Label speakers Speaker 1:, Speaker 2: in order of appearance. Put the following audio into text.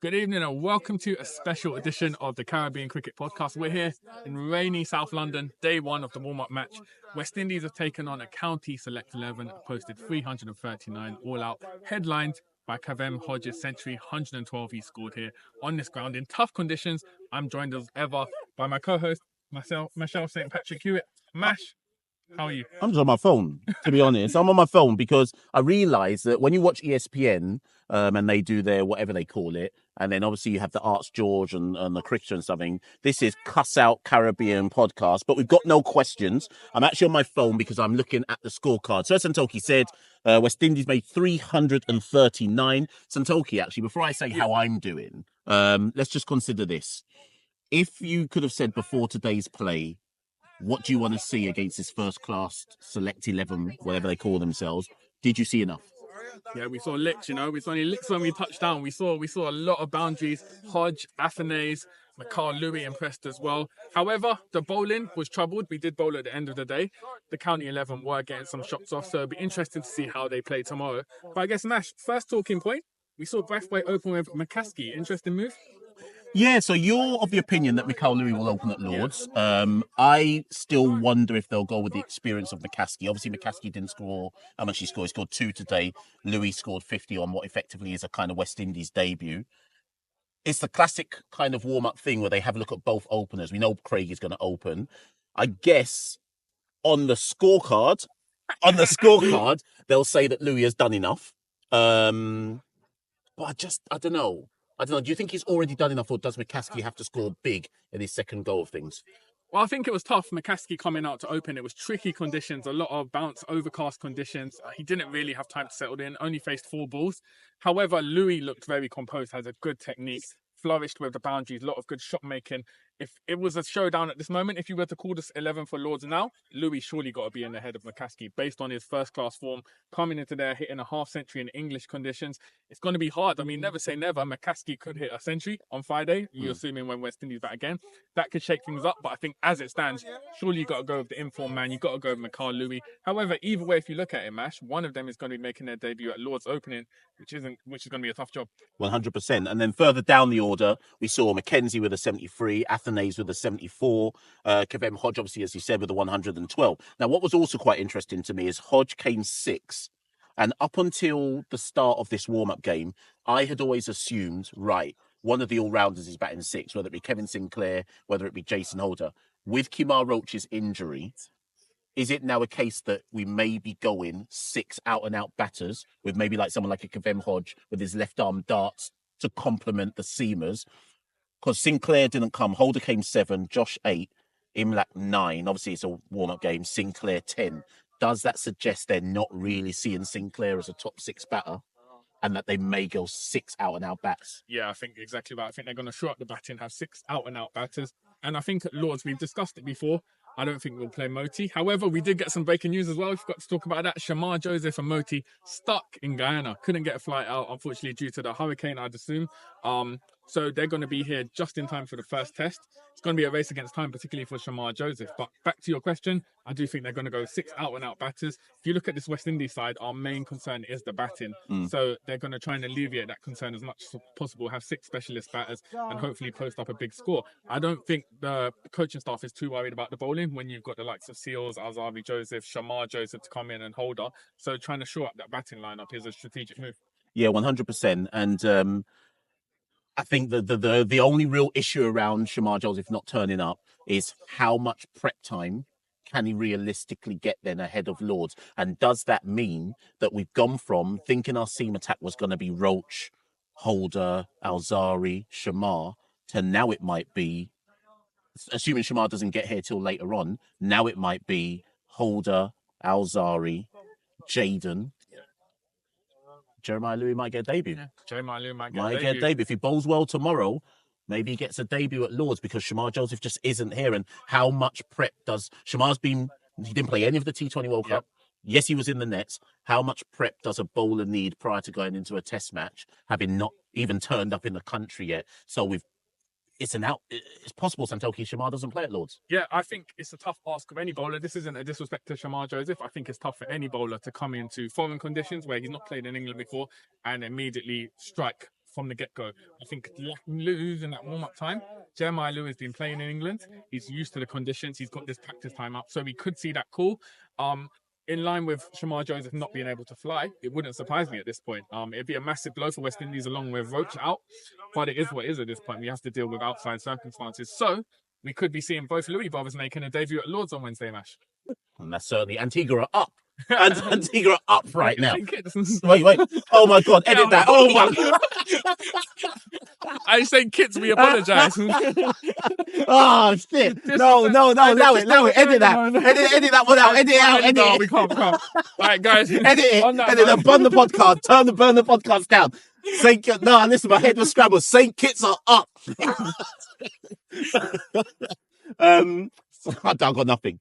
Speaker 1: Good evening and welcome to a special edition of the Caribbean Cricket Podcast. We're here in rainy South London, day one of the warm-up match. West Indies have taken on a county select 11, posted 339 all-out, headlined by Kavem Hodge's century, 112 he scored here on this ground in tough conditions. I'm joined as ever by my co-host, Machel St. Patrick Hewitt. Mash, how are you?
Speaker 2: I'm just on my phone, to be honest. I'm on my phone because I realise that when you watch ESPN and they do their whatever they call it, and then obviously you have the Arts George and the cricket and something, this is Cuss Out Caribbean podcast, but we've got no questions. I'm actually on my phone because I'm looking at the scorecard. So as Santokie said, West Indies made 339. Santokie, actually, before I say how I'm doing, let's just consider this. If you could have said before today's play, what do you want to see against this first-class select 11, whatever they call themselves? Did you see enough?
Speaker 1: Yeah, we saw licks, we saw only licks when we touched down. We saw a lot of boundaries. Hodge, Athanaze, Machel, Louis impressed as well. However, the bowling was troubled. We did bowl at the end of the day. The county 11 were getting some shots off, so it'll be interesting to see how they play tomorrow. But I guess, Nash, first talking point, we saw Brathwaite open with McCaskey. Interesting move.
Speaker 2: Yeah, so you're of the opinion that Machel Louis will open at Lords. I still wonder if they'll go with the experience of McCaskey. Obviously, McCaskey didn't score how much he scored. He scored 2 today. Louis scored 50 on what effectively is a kind of West Indies debut. It's the classic kind of warm-up thing where they have a look at both openers. We know Craig is going to open. I guess on the scorecard, they'll say that Louis has done enough. But I don't know. Do you think he's already done enough, or does McCaskey have to score big in his second go of things?
Speaker 1: Well, I think it was tough. McCaskey coming out to open. It was tricky conditions, a lot of bounce, overcast conditions. He didn't really have time to settle in, only faced 4 balls. However, Louis looked very composed, has a good technique, flourished with the boundaries, a lot of good shot making. If it was a showdown at this moment, if you were to call this 11 for Lords now, Louis surely got to be in the head of McCaskey based on his first-class form, coming into there, hitting a half-century in English conditions. It's going to be hard. I mean, never say never. McCaskey could hit a century on Friday. You're assuming when West Indies bat again. That could shake things up, but I think as it stands, surely you got to go with the informed man. You got to go with Machel Louis. However, either way, if you look at it, Mash, one of them is going to be making their debut at Lords opening, which is going to be a tough job.
Speaker 2: 100%. And then further down the order, we saw Mackenzie with a 73, Athanaze with a 74, Kavem Hodge, obviously, as you said, with a 112. Now, what was also quite interesting to me is Hodge came 6. And up until the start of this warm-up game, I had always assumed, right, one of the all-rounders is batting 6, whether it be Kevin Sinclair, whether it be Jason Holder. With Kemar Roach's injury, is it now a case that we may be going 6 out-and-out batters with maybe like someone like a Kavem Hodge with his left-arm darts to complement the seamers? Because Sinclair didn't come. Holder came 7, Josh 8, Imlak 9. Obviously, it's a warm-up game. Sinclair 10. Does that suggest they're not really seeing Sinclair as a top 6 batter and that they may go 6 out-and-out bats?
Speaker 1: Yeah, I think exactly that. I think they're going to shore up the batting, have 6 out-and-out batters. And I think at Lords, we've discussed it before, I don't think we'll play Moti. However, we did get some breaking news as well. We forgot to talk about that. Shamar Joseph and Moti stuck in Guyana. Couldn't get a flight out, unfortunately, due to the hurricane, I'd assume. So they're going to be here just in time for the first test. It's going to be a race against time, particularly for Shamar Joseph. But back to your question, I do think they're going to go 6 out-and-out batters. If you look at this West Indies side, our main concern is the batting. So they're going to try and alleviate that concern as much as possible, have 6 specialist batters and hopefully post up a big score. I don't think the coaching staff is too worried about the bowling when you've got the likes of Seals, Alzavi Joseph, Shamar Joseph to come in and Holder. So trying to shore up that batting lineup is a strategic move.
Speaker 2: Yeah, 100%. And I think the only real issue around Shamar Joseph not turning up is how much prep time can he realistically get then ahead of Lords? And does that mean that we've gone from thinking our seam attack was going to be Roach, Holder, Alzari, Shamar, to now it might be, assuming Shamar doesn't get here till later on, now it might be Holder, Alzari, Jaden. Jeremiah Louis might get a debut.
Speaker 1: Yeah, Jeremiah Louis might
Speaker 2: get a debut. If he bowls well tomorrow, maybe he gets a debut at Lords because Shamar Joseph just isn't here. And how much prep does Shamar's been? He didn't play any of the T20 World Cup. Yes, he was in the nets. How much prep does a bowler need prior to going into a test match, having not even turned up in the country yet? So it's possible Santokie Shamar doesn't play at Lords.
Speaker 1: Yeah, I think it's a tough ask of any bowler. This isn't a disrespect to Shamar Joseph. I think it's tough for any bowler to come into foreign conditions where he's not played in England before and immediately strike from the get-go. I think losing that warm-up time, Jeremiah Lewis has been playing in England. He's used to the conditions. He's got this practice time up, so we could see that call. In line with Shamar Joseph not being able to fly, it wouldn't surprise me at this point. It'd be a massive blow for West Indies along with Roach out, but it is what it is at this point. We have to deal with outside circumstances. So we could be seeing both Louis brothers making a debut at Lords on Wednesday, Mash.
Speaker 2: And that's certainly Antigua are up. And Antigua are up right now.
Speaker 1: Wait.
Speaker 2: Wait. Oh my God, edit that. Oh my God.
Speaker 1: I say kids, we apologise.
Speaker 2: Oh shit. No, allow it. Edit that. Edit that one out. Edit it out.
Speaker 1: No, we can't. All right, guys.
Speaker 2: Edit it. Burn the podcast. Burn the podcast down. Listen, my head was scrambled. St. Kitts are up. I've got nothing.